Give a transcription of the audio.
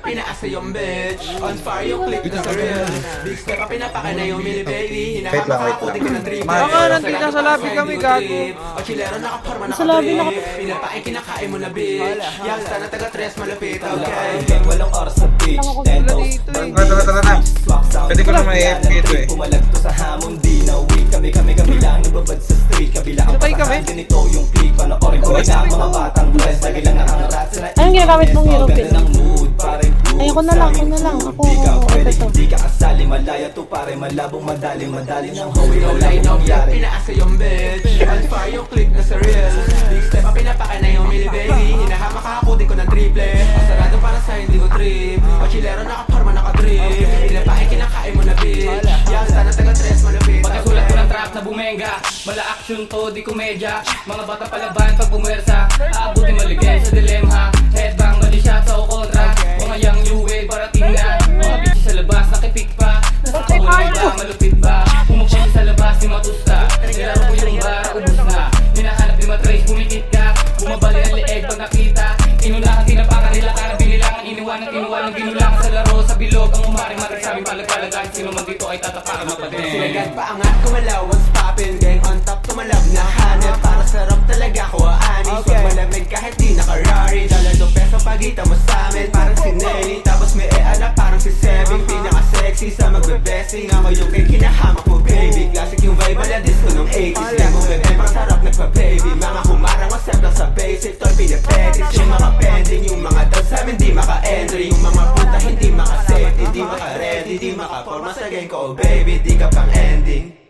pinaasa yung bitch. On fire yung click na sa real. Big step pa pinapaka na yung mini baby. Wait lang, wait Hinahapakakutin ka ng drip. Baka nandito nasa lobby kami, gago. O chilero nakaporma Sa lobby nakatrip. Pinapain kinakain mo na bitch. Yangsta na taga tres malapit, okay. Walang oras sa beach. Wala dito eh. Tara na. Pwede ko naman i-FK ito eh. Pumalagto sa hamon, di na weak. Kami lang nababad sa street. Kabila ang Sabay kami. pasahan, ganito yung click. Panoorin ko na mga batang press. Lagi lang nakarat sila. Anong ginagamit mong hero Ganda pin? ng mood, parang blue. Ay, ako na lang. Ako, Di ka pwede, ito. hindi ka kasali. Malaya to pare, malabong madali ng hawi. No Wala line yung of nangyari. pinaasa yung bitch. On fire yung click na sa real. Big step pa pinapaka na yung mini baby. Hinahapakakutin ko ng triple. Asarado para sa hindi ko trip. O chilero nakaporma nakadrip. Pinapain kinakain mo na bitch. Yangsta na taga tres malapit, Pagkasulat ko ng trap na bumenga, mala action to, di komedya. Mga bata palaban pag bumwersa, aabutin maligay sa dilemma. Headbang, mali shot sa o kontra. Mga young new wave, parating na. Mga bitches sa labas, nakipik pa. Nasa kaulay ba, malupit ba? Pumupunta sa labas, di matusta. Nilaro ko yung bar, ubus na. Hinahanap di matrace, pumikit ka. Bumabali ang leeg pag nakita. Inunahan, tinapakan nila, karang binilangan. Iniwanan, ginulangan sa laro, sa bilog. Ang umaring magsabing palag-palagan. Sino man dito ay tatapakan mapadin. Sumagat paangat, kumalaw, what's poppin'? Gang on top, tumalab na hanep. Para sarap talaga ko, anis. Wag malamig kahit di nakarari. $2 peso pagita mo sa'min, parang si Nelly. Tapos may e-ala, parang si Seving. Pinaka-sexy sa magbe-besting. Ako yung kay kinahamak mo, baby. Classic yung vibe, ala disco nung 80s. Kaya mo bebe, pang sarap nagpa-baby. Mga humarang, wasap lang sa basic. Tol, pinapetis. Yung mga pending, yung mga dogs sa'min di maka-entry. Yung mga puta, hindi maka-set. Hindi maka-ready, di maka-forma sa gang ko, oh baby. Di ka pang ending.